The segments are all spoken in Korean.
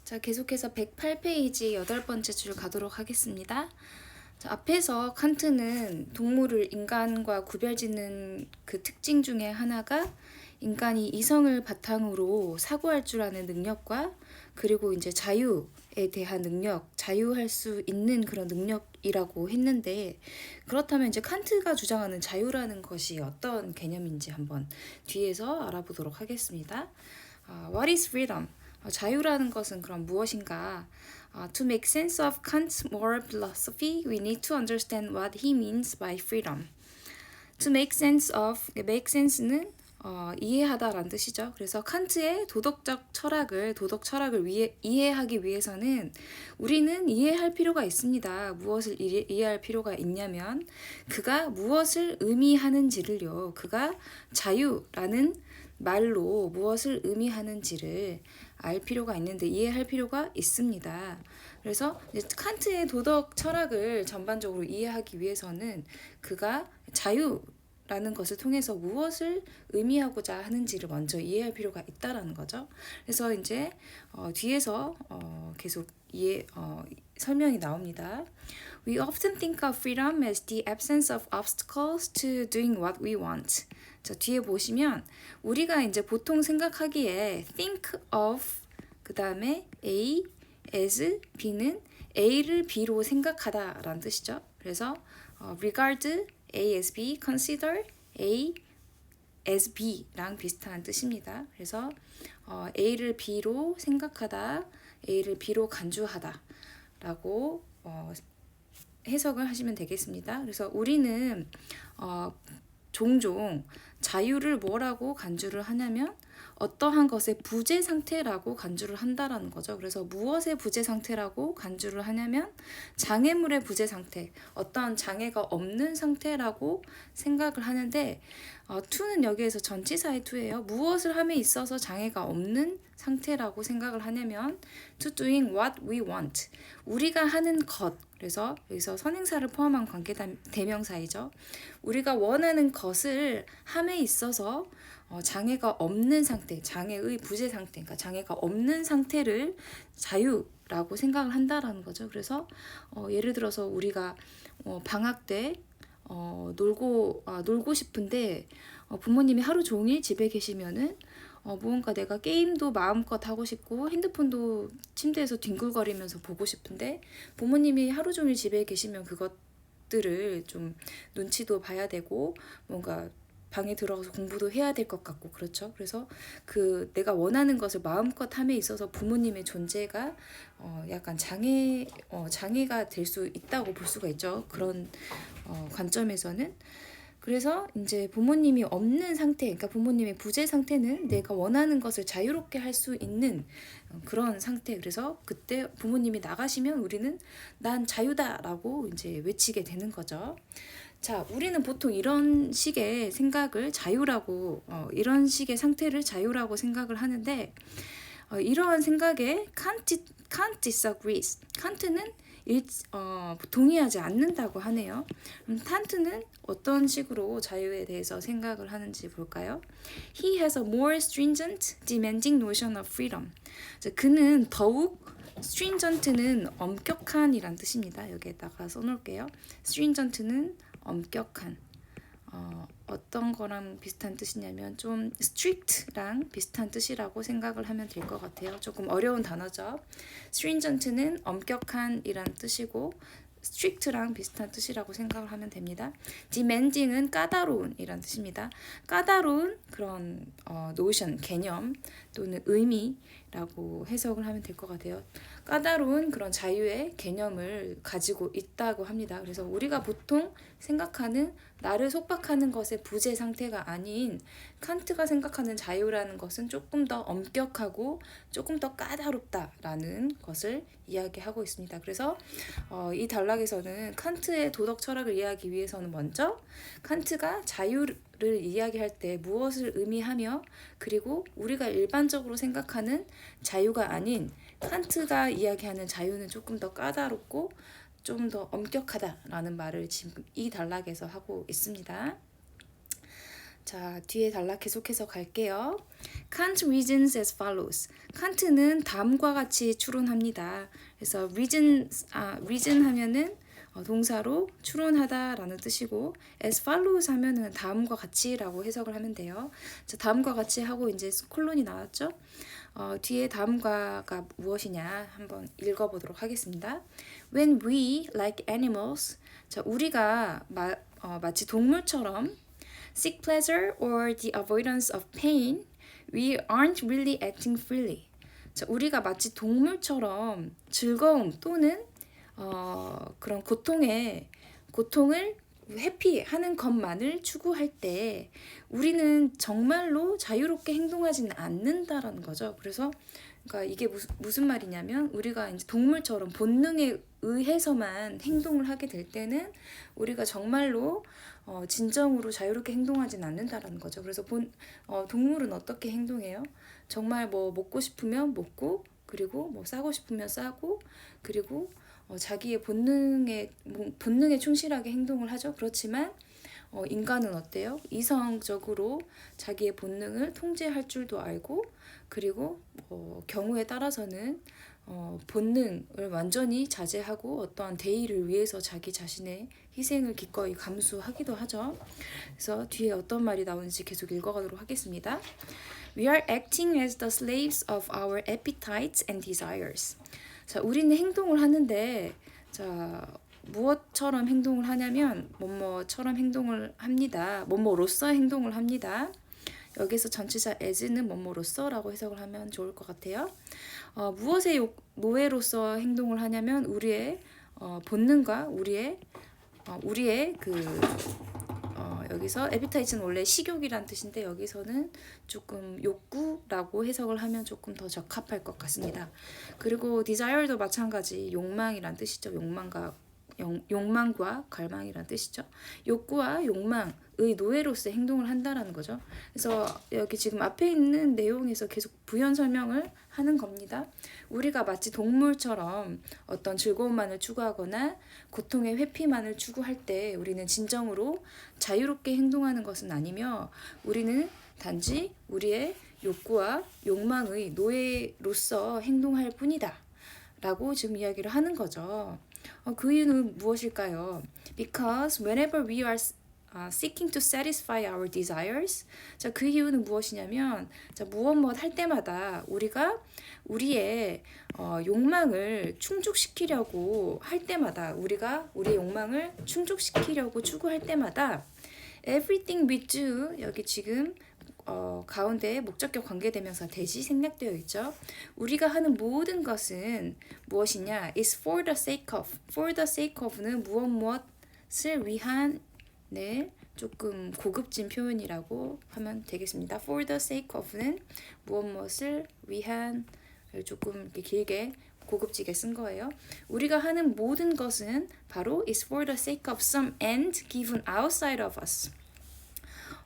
자, 계속해서 108페이지 8번째 줄 가도록 하겠습니다. 자, 앞에서 칸트는 동물을 인간과 구별짓는 그 특징 중에 하나가 인간이 이성을 바탕으로 사고할 줄 아는 능력과 그리고 이제 자유에 대한 능력, 자유할 수 있는 그런 능력이라고 했는데, 그렇다면 이제 칸트가 주장하는 자유라는 것이 어떤 개념인지 한번 뒤에서 알아보도록 하겠습니다. What is freedom? 자유라는 것은 그럼 무엇인가? To make sense of Kant's moral philosophy, we need to understand what he means by freedom. To make sense는 이해하다라는 뜻이죠. 그래서 칸트의 도덕 철학을 이해하기 위해서는 우리는 이해할 필요가 있습니다. 무엇을 이해할 필요가 있냐면 그가 무엇을 의미하는지를요. 그가 자유라는 말로 무엇을 의미하는지를 알 필요가 있는데 이해할 필요가 있습니다. 그래서 칸트의 도덕 철학을 전반적으로 이해하기 위해서는 그가 자유라는 것을 통해서 무엇을 의미하고자 하는지를 먼저 이해할 필요가 있다라는 거죠. 그래서 이제 뒤에서 계속 설명이 나옵니다. We often think of freedom as the absence of obstacles to doing what we want. 자, 뒤에 보시면 우리가 이제 보통 생각하기에 think of 그 다음에 A as B는 A를 B로 생각하다라는 뜻이죠. 그래서 regard A as B, consider A as B랑 비슷한 뜻입니다. 그래서 A를 B로 생각하다, A를 B로 간주하다 라고 해석을 하시면 되겠습니다. 그래서 우리는 종종 자유를 뭐라고 간주를 하냐면 어떠한 것의 부재 상태라고 간주를 한다라는 거죠. 그래서 무엇의 부재 상태라고 간주를 하냐면 장애물의 부재 상태, 어떠한 장애가 없는 상태라고 생각을 하는데 to는 여기에서 전치사의 to예요. 무엇을 함에 있어서 장애가 없는 상태라고 생각을 하냐면 to doing what we want, 우리가 하는 것. 그래서 여기서 선행사를 포함한 관계 대명사이죠. 우리가 원하는 것을 함에 있어서 장애가 없는 상태, 장애의 부재 상태, 그러니까 장애가 없는 상태를 자유라고 생각을 한다라는 거죠. 그래서 예를 들어서 우리가 방학 때 놀고 싶은데 부모님이 하루 종일 집에 계시면은 무언가 내가 게임도 마음껏 하고 싶고 핸드폰도 침대에서 뒹굴거리면서 보고 싶은데 부모님이 하루 종일 집에 계시면 그것들을 좀 눈치도 봐야 되고 뭔가 방에 들어가서 공부도 해야 될 것 같고 그렇죠. 그래서 내가 원하는 것을 마음껏 함에 있어서 부모님의 존재가 약간 장애가 될 수 있다고 볼 수가 있죠. 그런 관점에서는. 그래서 이제 부모님이 없는 상태, 그러니까 부모님의 부재 상태는 내가 원하는 것을 자유롭게 할 수 있는 그런 상태. 그래서 그때 부모님이 나가시면 우리는 난 자유다라고 이제 외치게 되는 거죠. 자, 우리는 보통 이런 식의 생각을 자유라고, 이런 식의 상태를 자유라고 생각을 하는데, 이러한 생각에 Kant disagrees. 칸트는 동의하지 않는다고 하네요. 그럼 칸트는 어떤 식으로 자유에 대해서 생각을 하는지 볼까요? He has a more stringent, demanding notion of freedom. 그는 더욱 stringent는 엄격한이란 뜻입니다. 여기에다가 써놓을게요. stringent는 엄격한. 어떤 거랑 비슷한 뜻이냐면 좀 strict랑 비슷한 뜻이라고 생각을 하면 될 것 같아요. 조금 어려운 단어죠. stringent는 엄격한이란 뜻이고 strict랑 비슷한 뜻이라고 생각을 하면 됩니다. demanding은 까다로운이란 뜻입니다. 까다로운 그런 notion, 개념 또는 의미라고 해석을 하면 될 것 같아요. 까다로운 그런 자유의 개념을 가지고 있다고 합니다. 그래서 우리가 보통 생각하는 나를 속박하는 것의 부재 상태가 아닌 칸트가 생각하는 자유라는 것은 조금 더 엄격하고 조금 더 까다롭다라는 것을 이야기하고 있습니다. 그래서 이 단락에서는 칸트의 도덕 철학을 이해하기 위해서는 먼저 칸트가 자유를 이야기할 때 무엇을 의미하며 그리고 우리가 일반적으로 생각하는 자유가 아닌 칸트가 이야기하는 자유는 조금 더 까다롭고 좀 더 엄격하다라는 말을 지금 이 단락에서 하고 있습니다. 자, 뒤에 단락 계속해서 갈게요. Kant reasons as follows. 칸트는 다음과 같이 추론합니다. 그래서 reason 하면은 동사로 추론하다라는 뜻이고 as follows 하면은 다음과 같이라고 해석을 하면 돼요. 자, 다음과 같이 하고 이제 콜론이 나왔죠. 뒤에 다음과가 무엇이냐 한번 읽어보도록 하겠습니다. When we, like animals, 자, 우리가 마치 동물처럼 seek pleasure or the avoidance of pain, we aren't really acting freely. 자, 우리가 마치 동물처럼 즐거움 또는 그런 고통을 회피하는 것만을 추구할 때 우리는 정말로 자유롭게 행동하지는 않는다라는 거죠. 그래서 그러니까 이게 무슨 말이냐면 우리가 이제 동물처럼 본능에 의해서만 행동을 하게 될 때는 우리가 정말로 진정으로 자유롭게 행동하지는 않는다라는 거죠. 그래서 동물은 어떻게 행동해요? 정말 뭐 먹고 싶으면 먹고 그리고 뭐 싸고 싶으면 싸고 그리고 자기의 본능에 충실하게 행동을 하죠. 그렇지만 인간은 어때요? 이성적으로 자기의 본능을 통제할 줄도 알고 그리고 경우에 따라서는 본능을 완전히 자제하고 어떠한 대의를 위해서 자기 자신의 희생을 기꺼이 감수하기도 하죠. 그래서 뒤에 어떤 말이 나오는지 계속 읽어가도록 하겠습니다. We are acting as the slaves of our appetites and desires. 자, 우리는 행동을 하는데 자, 무엇처럼 행동을 하냐면 뭐뭐처럼 행동을 합니다. 뭐뭐로서 행동을 합니다. 여기서 전치사 as는 뭐뭐로서라고 해석을 하면 좋을 것 같아요. 무엇의 노예로서 행동을 하냐면 우리의 본능과 우리의 여기서 appetite는 원래 식욕이란 뜻인데 여기서는 조금 욕구라고 해석을 하면 조금 더 적합할 것 같습니다. 그리고 desire도 마찬가지 욕망이란 뜻이죠. 욕망과 갈망이란 뜻이죠. 욕구와 욕망의 노예로서 행동을 한다라는 거죠. 그래서 여기 지금 앞에 있는 내용에서 계속 부연 설명을 하는 겁니다. 우리가 마치 동물처럼 어떤 즐거움만을 추구하거나 고통의 회피만을 추구할 때 우리는 진정으로 자유롭게 행동하는 것은 아니며 우리는 단지 우리의 욕구와 욕망의 노예로서 행동할 뿐이다 라고 지금 이야기를 하는 거죠. 그 이유는 무엇일까요? Because whenever we are seeking to satisfy our desires, 자, 그 이유는 무엇이냐면 자, 무엇 할 때마다 우리가 우리의 욕망을 충족시키려고 할 때마다 우리가 우리의 욕망을 충족시키려고 추구할 때마다 everything we do 여기 지금 가운데 목적격 관계대명사 대시 생략되어 있죠. 우리가 하는 모든 것은 무엇이냐? is for the sake of. for the sake of는 무엇을 위한 조금 고급진 표현이라고 하면 되겠습니다. for the sake of는 무엇을 위한 조금 이렇게 길게 고급지게 쓴 거예요. 우리가 하는 모든 것은 바로 is for the sake of some end given outside of us.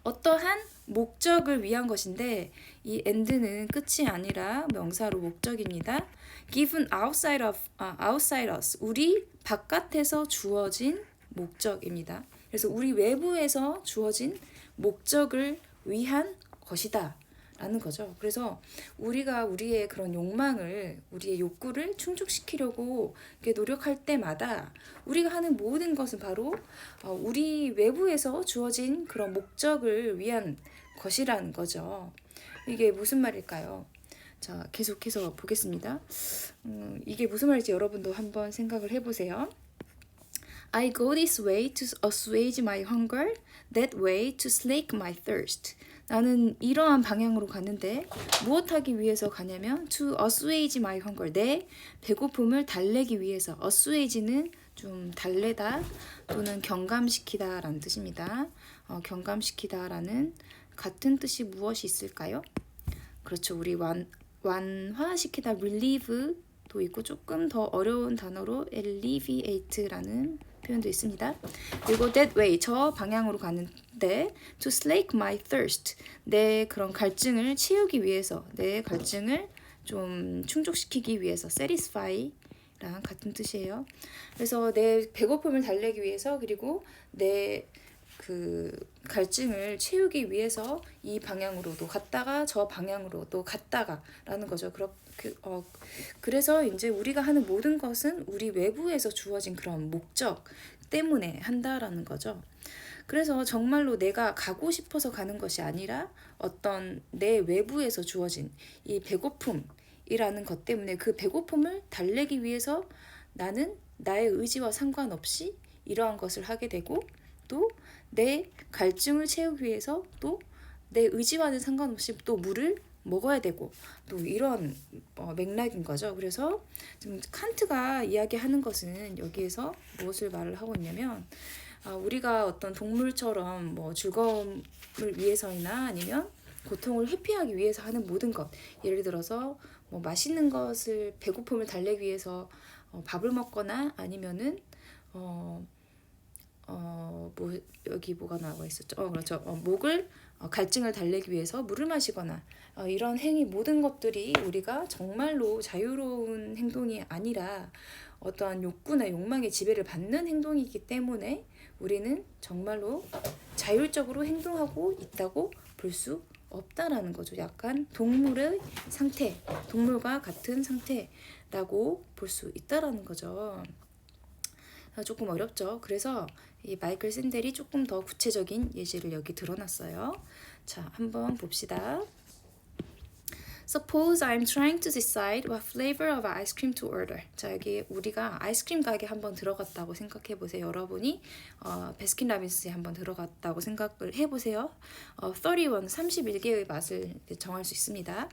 어떠한 목적을 위한 것인데 이 end는 끝이 아니라 명사로 목적입니다. given outside us. 우리 바깥에서 주어진 목적입니다. 그래서 우리 외부에서 주어진 목적을 위한 것이다 라는 거죠. 그래서 우리가 우리의 그런 우리의 욕구를 충족시키려고 이렇게 노력할 때마다 우리가 하는 모든 것은 바로 우리 외부에서 주어진 그런 목적을 위한 것이라는 거죠. 이게 무슨 말일까요? 자, 계속해서 보겠습니다. 이게 무슨 말인지 여러분도 한번 생각을 해보세요. I go this way to assuage my hunger, that way to slake my thirst. 나는 이러한 방향으로 가는데 무엇하기 위해서 가냐면 to assuage my hunger, 내 배고픔을 달래기 위해서. assuage는 좀 달래다 또는 경감시키다 라는 뜻입니다. 경감시키다 라는 같은 뜻이 무엇이 있을까요? 그렇죠. 우리 완화시키다 relieve도 있고 조금 더 어려운 단어로 alleviate라는 표현도 있습니다. 그리고 that way, 저 방향으로 가는데 to slake my thirst, 내 그런 갈증을 채우기 위해서, 내 갈증을 좀 충족시키기 위해서 satisfy 랑 같은 뜻이에요. 그래서 내 배고픔을 달래기 위해서 그리고 내 갈증을 채우기 위해서 이 방향으로도 갔다가 저 방향으로도 갔다가 라는 거죠. 그래서 이제 우리가 하는 모든 것은 우리 외부에서 주어진 그런 목적 때문에 한다라는 거죠. 그래서 정말로 내가 가고 싶어서 가는 것이 아니라 어떤 내 외부에서 주어진 이 배고픔이라는 것 때문에 그 배고픔을 달래기 위해서 나는 나의 의지와 상관없이 이러한 것을 하게 되고 또 내 갈증을 채우기 위해서 또 내 의지와는 상관없이 또 물을 먹어야 되고 또 이런 맥락인 거죠. 그래서 지금 칸트가 이야기하는 것은 여기에서 무엇을 말을 하고 있냐면 우리가 어떤 동물처럼 뭐 즐거움을 위해서이나 아니면 고통을 회피하기 위해서 하는 모든 것, 예를 들어서 뭐 맛있는 것을 배고픔을 달래기 위해서 밥을 먹거나 아니면은 뭐 여기 뭐가 나와 있었죠? 그렇죠. 목을 갈증을 달래기 위해서 물을 마시거나 이런 행위 모든 것들이 우리가 정말로 자유로운 행동이 아니라 어떠한 욕구나 욕망의 지배를 받는 행동이기 때문에 우리는 정말로 자율적으로 행동하고 있다고 볼 수 없다라는 거죠. 약간 동물의 상태, 동물과 같은 상태라고 볼 수 있다라는 거죠. 조금 어렵죠. 그래서 이 마이클 샌델이 조금 더 구체적인 예시를 여기 들어놨어요. 자, 한번 봅시다. Suppose I'm trying to decide what flavor of ice cream to order. 자, 여기 우리가 아이스크림 가게 한번 들어갔다고 생각해 보세요. 여러분이 베스킨라빈스에 한번 들어갔다고 생각을 해보세요. 31개의 맛을 정할 수 있습니다.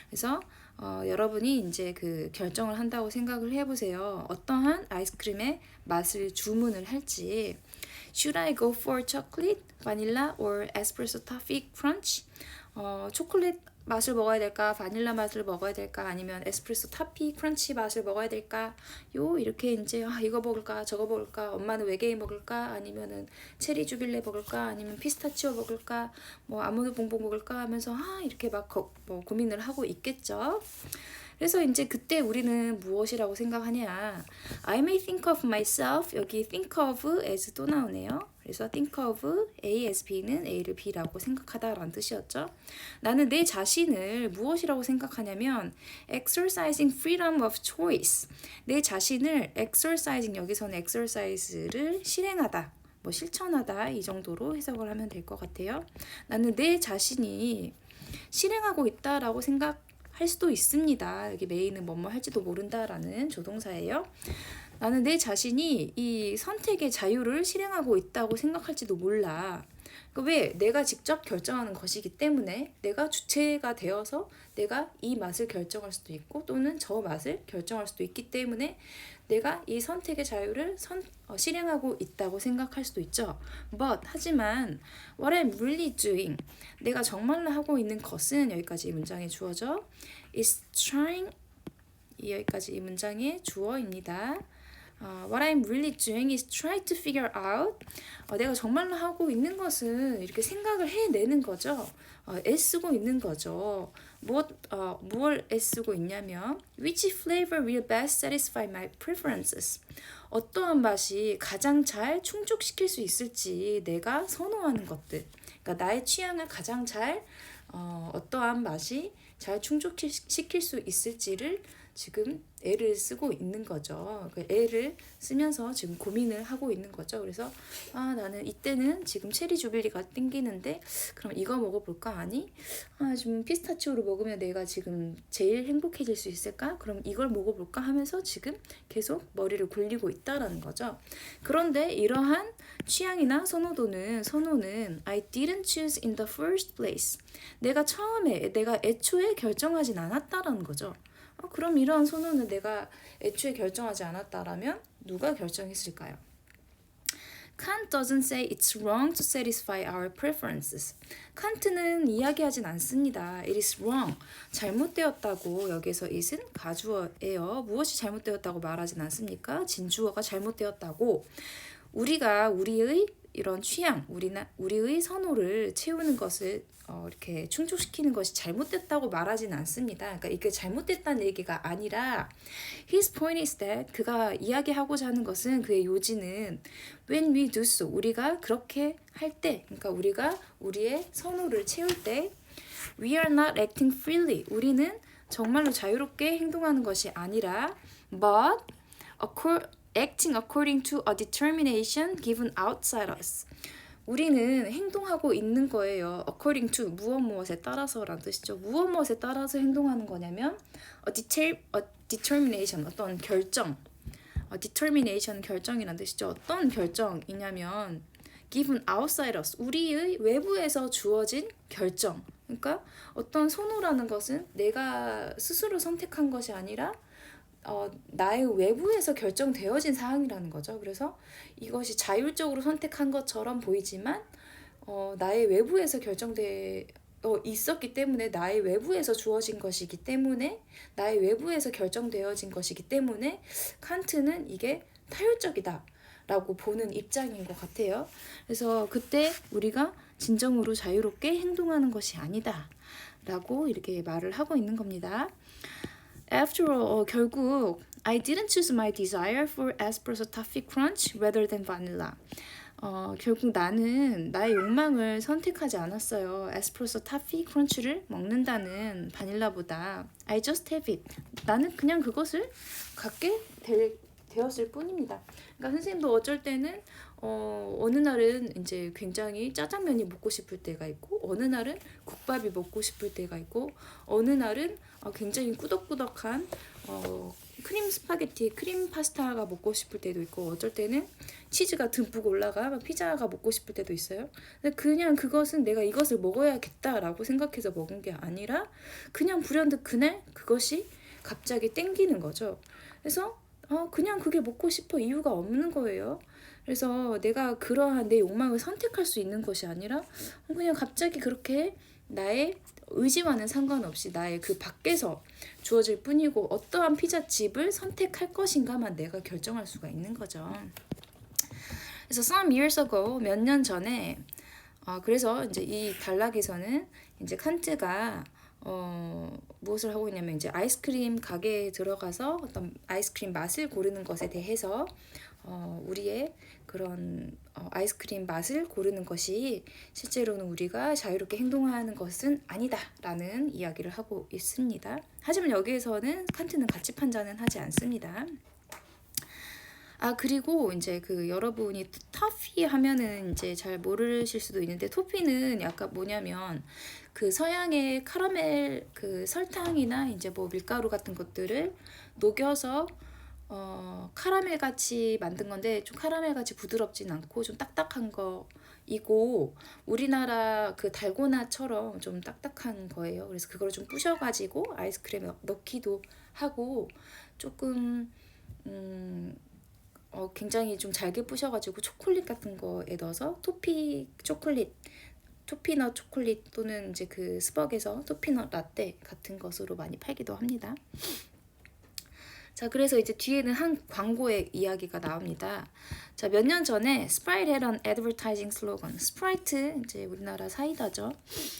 그래서 여러분이 이제 그 결정을 한다고 생각을 해보세요. 어떠한 아이스크림의 맛을 주문을 할지. Should I go for chocolate, vanilla, or espresso toffee crunch? 초콜릿 맛을 먹어야 될까? 바닐라 맛을 먹어야 될까? 아니면 에스프레소 타피 크런치 맛을 먹어야 될까? 이렇게 이제 이거 먹을까? 저거 먹을까? 엄마는 외계인 먹을까? 아니면은 체리 주빌레 먹을까? 아니면 피스타치오 먹을까? 뭐 아몬드 봉봉 먹을까? 하면서 이렇게 막 고민을 하고 있겠죠. 그래서 이제 그때 우리는 무엇이라고 생각하냐? I may think of myself. 여기 think of as 또 나오네요. 그래서 think of A as B는 A를 B라고 생각하다라는 뜻이었죠. 나는 내 자신을 무엇이라고 생각하냐면 exercising freedom of choice. 내 자신을 exercising, 여기서는 exercise를 실행하다, 뭐 실천하다 이 정도로 해석을 하면 될 것 같아요. 나는 내 자신이 실행하고 있다라고 생각할 수도 있습니다. 여기 메이는 뭐뭐 할지도 모른다라는 조동사예요. 나는 내 자신이 이 선택의 자유를 실행하고 있다고 생각할지도 몰라. 왜? 내가 직접 결정하는 것이기 때문에 내가 주체가 되어서 내가 이 맛을 결정할 수도 있고 또는 저 맛을 결정할 수도 있기 때문에 내가 이 선택의 자유를 실행하고 있다고 생각할 수도 있죠. 하지만 what I'm really doing, 내가 정말로 하고 있는 것은, 여기까지 이 문장의 주어죠. is trying, 여기까지 이 문장의 주어입니다. What I'm really doing is try to figure out. 내가 정말로 하고 있는 것은 이렇게 생각을 해내는 거죠. 애쓰고 있는 거죠. 뭘 애쓰고 있냐면 which flavor will best satisfy my preferences. 어떠한 맛이 가장 잘 충족시킬 수 있을지 내가 선호하는 것들. 그러니까 나의 취향을 가장 잘 어떠한 맛이 잘 충족시킬 수 있을지를 지금 애를 쓰고 있는 거죠. 애를 쓰면서 지금 고민을 하고 있는 거죠. 그래서 나는 이때는 지금 체리 주빌리가 땡기는데 그럼 이거 먹어볼까? 아니 좀 피스타치오를 먹으면 내가 지금 제일 행복해질 수 있을까? 그럼 이걸 먹어볼까? 하면서 지금 계속 머리를 굴리고 있다라는 거죠. 그런데 이러한 취향이나 선호는 I didn't choose in the first place. 내가 애초에 결정하진 않았다라는 거죠. 그럼 이러한 선호는 내가 애초에 결정하지 않았다라면 누가 결정했을까요? Kant doesn't say it's wrong to satisfy our preferences. 칸트는 이야기하진 않습니다. It is wrong. 잘못되었다고. 여기서 it은 가주어예요. 무엇이 잘못되었다고 말하진 않습니까? 진주어가 잘못되었다고. 우리가 우리의 이런 취향, 우리의 선호를 채우는 것을 이렇게 충족시키는 것이 잘못됐다고 말하진 않습니다. 그러니까 이게 잘못됐다는 얘기가 아니라 his point is that 그가 이야기하고자 하는 것은 그의 요지는 when we do so 우리가 그렇게 할 때 그러니까 우리가 우리의 선호를 채울 때 we are not acting freely 우리는 정말로 자유롭게 행동하는 것이 아니라 but acting according to a determination given outside us 우리는 행동하고 있는 거예요. according to 무엇에 따라서라는 뜻이죠. 무엇에 따라서 행동하는 거냐면 a determination 어떤 결정 determination 결정이라는 뜻이죠. 어떤 결정이냐면 given outside us 우리의 외부에서 주어진 결정 그러니까 어떤 선호라는 것은 내가 스스로 선택한 것이 아니라 나의 외부에서 결정되어진 사항이라는 거죠. 그래서 이것이 자율적으로 선택한 것처럼 보이지만 나의 외부에서 있었기 때문에 나의 외부에서 주어진 것이기 때문에 나의 외부에서 결정되어진 것이기 때문에 칸트는 이게 타율적이다 라고 보는 입장인 것 같아요. 그래서 그때 우리가 진정으로 자유롭게 행동하는 것이 아니다 라고 이렇게 말을 하고 있는 겁니다. After all, 결국 I didn't choose my desire for espresso toffee crunch rather than vanilla. 결국 나는 나의 욕망을 선택하지 않았어요. 에스프레소 타피 크런치를 먹는다는 바닐라보다 I just have it. 나는 그냥 그것을 갖게 되었을 뿐입니다. 그러니까 선생님도 어쩔 때는 어느 날은 이제 굉장히 짜장면이 먹고 싶을 때가 있고 어느 날은 국밥이 먹고 싶을 때가 있고 어느 날은 굉장히 꾸덕꾸덕한 크림 스파게티, 크림 파스타가 먹고 싶을 때도 있고 어쩔 때는 치즈가 듬뿍 올라가 피자가 먹고 싶을 때도 있어요. 근데 그냥 그것은 내가 이것을 먹어야겠다라고 생각해서 먹은 게 아니라 그냥 불현듯 그날 그것이 갑자기 땡기는 거죠. 그래서 그냥 그게 먹고 싶어 이유가 없는 거예요. 그래서 내가 그러한 내 욕망을 선택할 수 있는 것이 아니라 그냥 갑자기 그렇게 나의 의지와는 상관없이 나의 그 밖에서 주어질 뿐이고 어떠한 피자집을 선택할 것인가만 내가 결정할 수가 있는 거죠. 그래서 some years ago 몇 년 전에 그래서 이제 이 단락에서는 이제 칸트가 무엇을 하고 있냐면 이제 아이스크림 가게에 들어가서 어떤 아이스크림 맛을 고르는 것에 대해서 우리의 그런 아이스크림 맛을 고르는 것이 실제로는 우리가 자유롭게 행동하는 것은 아니다라는 이야기를 하고 있습니다. 하지만 여기에서는 칸트는 가치 판단은 하지 않습니다. 그리고 이제 그 여러분이 터피 하면은 이제 잘 모르실 수도 있는데 토피는 약간 뭐냐면 그 서양의 카라멜 그 설탕이나 이제 뭐 밀가루 같은 것들을 녹여서 카라멜 같이 만든 건데 좀 카라멜 같이 부드럽진 않고 좀 딱딱한 거이고 우리나라 그 달고나처럼 좀 딱딱한 거예요. 그래서 그걸 좀 부셔가지고 아이스크림에 넣기도 하고 조금 굉장히 좀 잘게 부셔가지고 초콜릿 같은 거에 넣어서 토피넛 초콜릿 또는 이제 그 스벅에서 토피넛 라떼 같은 것으로 많이 팔기도 합니다. 자, 그래서 이제 뒤에는 한 광고의 이야기가 나옵니다. 자, 몇 년 전에 Sprite had an advertising slogan. 스프라이트, 이제 우리나라 사이다죠.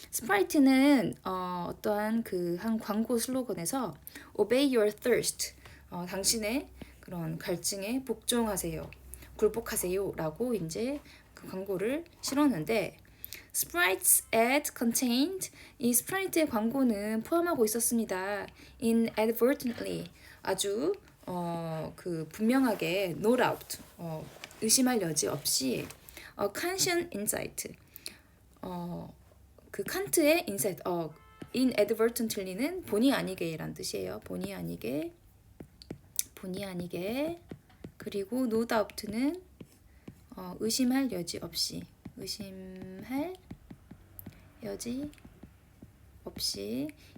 스프라이트는 어떠한 그 한 광고 슬로건에서 Obey your thirst. 당신의 그런 갈증에 복종하세요. 굴복하세요. 라고 이제 그 광고를 실었는데 Sprite's ad contained 이 스프라이트의 광고는 포함하고 있었습니다. Inadvertently 아주 그 분명하게 no doubt 의심할 여지 없이 Kantian insight 그 칸트의 insight inadvertently는 본의 아니게란 뜻이에요. 본의 아니게 그리고 no doubt는 의심할 여지 없이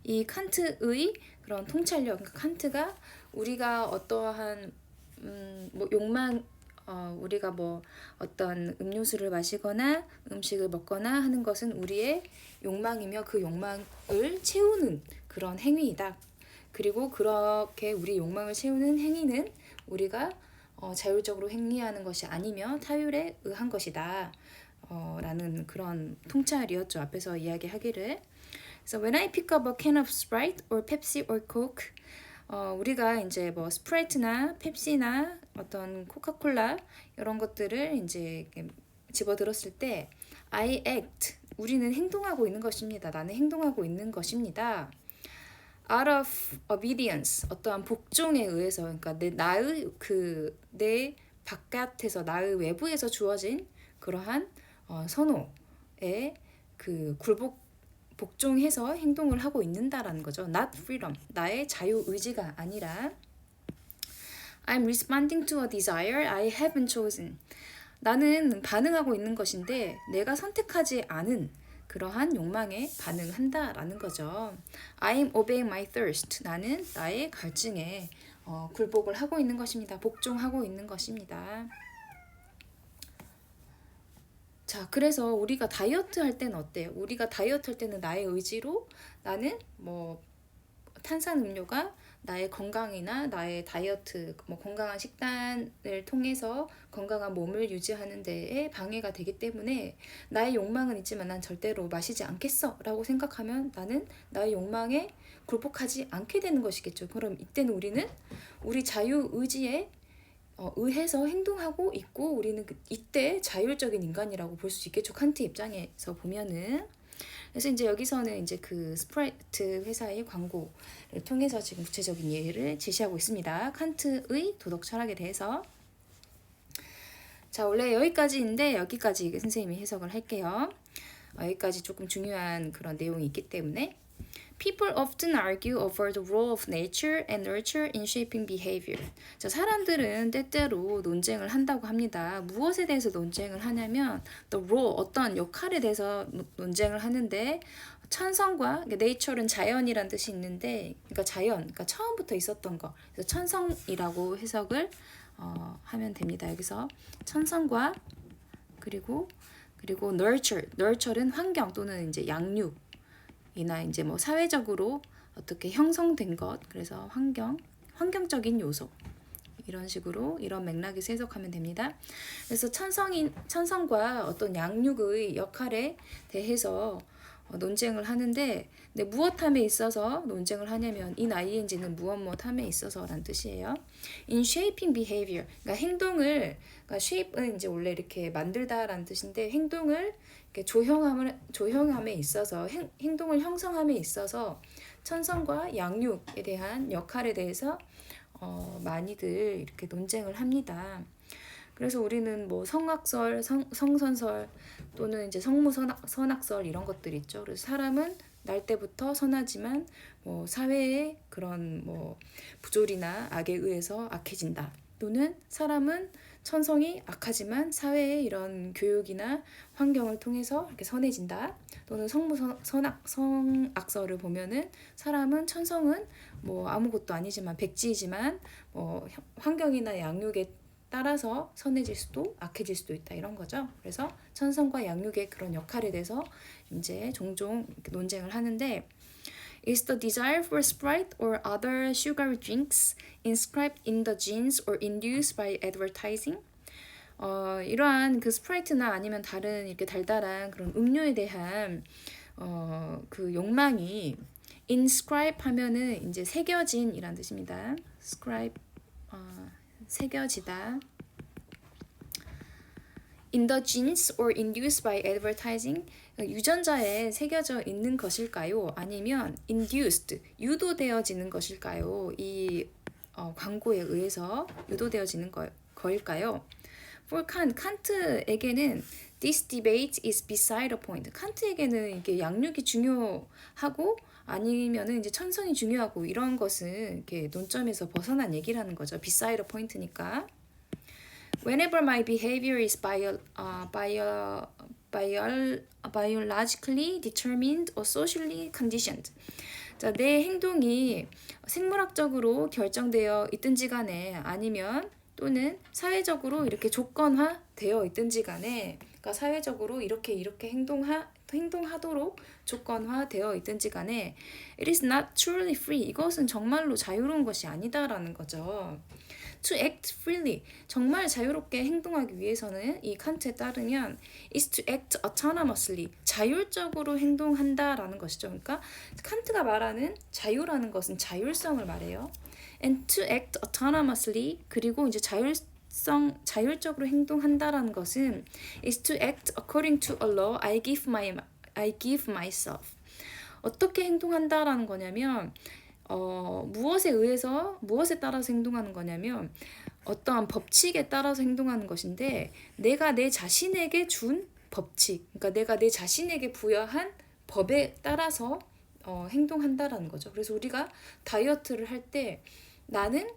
이 칸트의 그런 통찰력 그러니까 칸트가 우리가 어떠한 뭐 욕망 우리가 뭐 어떤 음료수를 마시거나 음식을 먹거나 하는 것은 우리의 욕망이며 그 욕망을 채우는 그런 행위이다. 그리고 그렇게 우리 욕망을 채우는 행위는 우리가 자율적으로 행위하는 것이 아니며 타율에 의한 것이다. 라는 그런 통찰이었죠. 앞에서 이야기하기를. So when I pick up a can of Sprite or Pepsi or Coke, 우리가 이제 뭐 스프라이트나 펩시나 어떤 코카콜라 이런 것들을 이제 집어들었을 때 I act, 우리는 행동하고 있는 것입니다. 나는 행동하고 있는 것입니다. Out of obedience, 어떠한 복종에 의해서, 그러니까 내 바깥에서 나의 외부에서 주어진 그러한 선호에 그 복종해서 행동을 하고 있는다라는 거죠. Not freedom, 나의 자유 의지가 아니라 I'm responding to a desire I haven't chosen. 나는 반응하고 있는 것인데 내가 선택하지 않은 그러한 욕망에 반응한다라는 거죠. I'm obeying my thirst. 나는 나의 갈증에 굴복을 하고 있는 것입니다. 복종하고 있는 것입니다. 자, 그래서 우리가 다이어트 할 때는 어때요? 우리가 다이어트 할 때는 나의 의지로 나는 뭐 탄산음료가 나의 건강이나 나의 다이어트, 뭐 건강한 식단을 통해서 건강한 몸을 유지하는 데에 방해가 되기 때문에 나의 욕망은 있지만 난 절대로 마시지 않겠어 라고 생각하면 나는 나의 욕망에 굴복하지 않게 되는 것이겠죠. 그럼 이때는 우리는 우리 자유의지에 의해서 행동하고 있고 우리는 이때 자율적인 인간이라고 볼 수 있겠죠. 칸트 입장에서 보면은. 그래서 이제 여기서는 이제 그 스프라이트 회사의 광고를 통해서 지금 구체적인 예를 제시하고 있습니다. 칸트의 도덕 철학에 대해서. 자, 원래 여기까지인데 여기까지 선생님이 해석을 할게요. 여기까지 조금 중요한 그런 내용이 있기 때문에 People often argue over the role of nature and nurture in shaping behavior. 자, 사람들은 때때로 논쟁을 한다고 합니다. 무엇에 대해서 논쟁을 하냐면 the role, 어떤 역할에 대해서 논쟁을 하는데 천성과 nature는 자연이란 뜻이 있는데 그러니까 자연, 그러니까 처음부터 있었던 거. 그래서 천성이라고 해석을 하면 됩니다. 여기서 천성과 그리고 nurture는 환경 또는 이제 양육 이나 이제 뭐 사회적으로 어떻게 형성된 것, 그래서 환경적인 요소 이런 식으로 이런 맥락에서 해석하면 됩니다. 그래서 천성과 어떤 양육의 역할에 대해서 논쟁을 하는데 무엇함에 있어서 논쟁을 하냐면 ing,는 무엇함에 있어서란 뜻이에요. In shaping behavior, 그러니까 행동을, 그러니까 shape은 이제 원래 이렇게 만들다라는 뜻인데 행동을 이렇게 조형함에 있어서 행동을 형성함에 있어서 천성과 양육에 대한 역할에 대해서 많이들 이렇게 논쟁을 합니다. 그래서 우리는 뭐 성악설, 성선설 또는 이제 선악설 이런 것들 있죠. 그래서 사람은 날 때부터 선하지만 뭐 사회의 그런 뭐 부조리나 악에 의해서 악해진다. 또는 사람은 천성이 악하지만 사회의 이런 교육이나 환경을 통해서 이렇게 선해진다. 또는 성악설을 보면은 사람은 천성은 뭐 아무것도 아니지만 백지이지만 뭐 환경이나 양육에 따라서 선해질 수도 악해질 수도 있다 이런 거죠. 그래서 천성과 양육의 그런 역할에 대해서 이제 종종 논쟁을 하는데 Is the desire for Sprite or other sugary drinks inscribed in the genes or induced by advertising? 이러한 그 스프라이트나 아니면 다른 이렇게 달달한 그런 음료에 대한 그 욕망이 inscribe 하면은 이제 새겨진이란 뜻입니다. scribe 새겨지다. In the genes or induced by advertising, 유전자에 새겨져 있는 것일까요? 아니면 induced, 유도되어지는 것일까요? 이 광고에 의해서 유도되어지는 거일까요? For Kant, 칸트에게는 this debate is beside the point. 칸트에게는 이게 양육이 중요하고 아니면은 이제 천성이 중요하고 이런 것은 이렇게 논점에서 벗어난 얘기라는 거죠. beside the point니까. Whenever my behavior is biologically determined or socially conditioned. 자, 내 행동이 생물학적으로 결정되어 있든지 간에 아니면 또는 사회적으로 이렇게 조건화되어 있든지 간에 그러니까 사회적으로 이렇게 행동하도록 조건화되어 있든지 간에 It is not truly free. 이것은 정말로 자유로운 것이 아니다라는 거죠. To act freely. 정말 자유롭게 행동하기 위해서는 이 칸트에 따르면 is to act autonomously. 자율적으로 행동한다라는 것이죠. 그러니까 칸트가 말하는 자유라는 것은 자율성을 말해요. And to act autonomously. 그리고 이제 자율적으로 행동한다라는 것은 is to act according to a law I give myself. 어떻게 행동한다라는 거냐면 무엇에 따라서 행동하는 거냐면 어떠한 법칙에 따라서 행동하는 것인데 내가 내 자신에게 준 법칙, 그러니까 내가 내 자신에게 부여한 법에 따라서 행동한다라는 거죠. 그래서 우리가 다이어트를 할 때 나는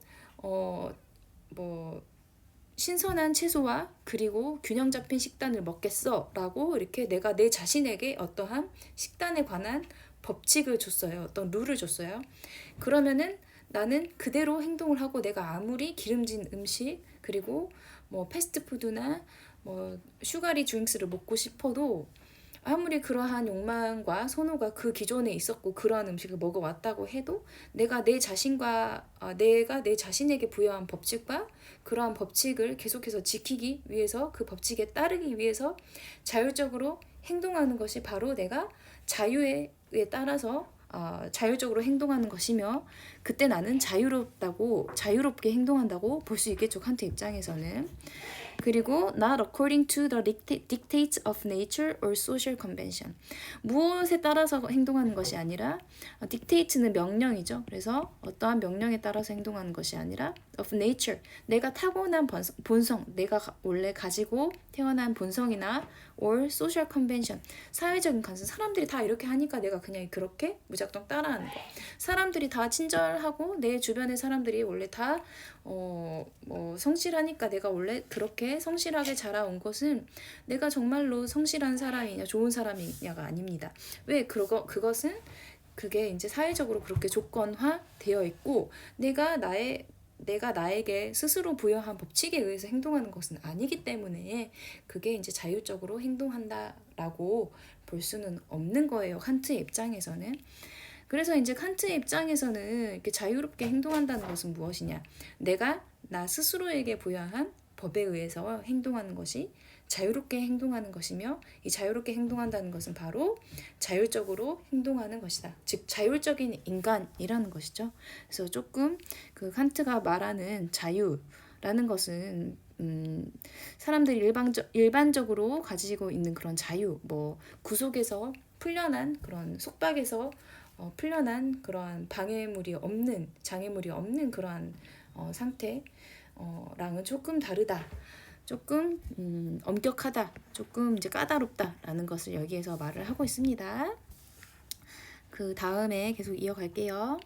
신선한 채소와 그리고 균형 잡힌 식단을 먹겠어 라고 이렇게 내가 내 자신에게 어떠한 식단에 관한 법칙을 줬어요. 어떤 룰을 줬어요. 그러면은 나는 그대로 행동을 하고 내가 아무리 기름진 음식 그리고 패스트푸드나 슈가리 드링크스를 먹고 싶어도 아무리 그러한 욕망과 선호가 그 기존에 있었고 그러한 음식을 먹어왔다고 해도 내가 내 자신에게 부여한 법칙과 그러한 법칙을 계속해서 지키기 위해서 그 법칙에 따르기 위해서 자율적으로 행동하는 것이 바로 내가 자유에 따라서 자율적으로 행동하는 것이며 그때 나는 자유롭게 행동한다고 볼 수 있겠죠. 칸트 입장에서는. 그리고 not according to the dictates of nature or social convention. 무엇에 따라서 행동하는 것이 아니라 dictate는 명령이죠. 그래서 어떠한 명령에 따라서 행동하는 것이 아니라 of nature. 내가 타고난 본성, 내가 원래 가지고 태어난 본성이나 or social convention. 사회적인 관습. 사람들이 다 이렇게 하니까 내가 그냥 그렇게 무작정 따라하는 거. 사람들이 다 친절하고 내 주변의 사람들이 원래 다 성실하니까 내가 원래 그렇게 성실하게 자라온 것은 내가 정말로 성실한 사람이냐 좋은 사람이냐가 아닙니다. 왜 그것은 그게 이제 사회적으로 그렇게 조건화되어 있고 내가 나에게 스스로 부여한 법칙에 의해서 행동하는 것은 아니기 때문에 그게 이제 자율적으로 행동한다라고 볼 수는 없는 거예요. 칸트의 입장에서는. 그래서 이제 칸트의 입장에서는 이렇게 자유롭게 행동한다는 것은 무엇이냐? 내가 나 스스로에게 부여한 법에 의해서 행동하는 것이 자유롭게 행동하는 것이며 이 자유롭게 행동한다는 것은 바로 자율적으로 행동하는 것이다. 즉 자율적인 인간이라는 것이죠. 그래서 조금 그 칸트가 말하는 자유라는 것은 사람들이 일반적으로 가지고 있는 그런 자유, 구속에서 풀려난 그런 속박에서 풀려난 그러한 장애물이 없는 그러한 상태랑은 조금 다르다. 조금 엄격하다. 조금 이제 까다롭다라는 것을 여기에서 말을 하고 있습니다. 그 다음에 계속 이어갈게요.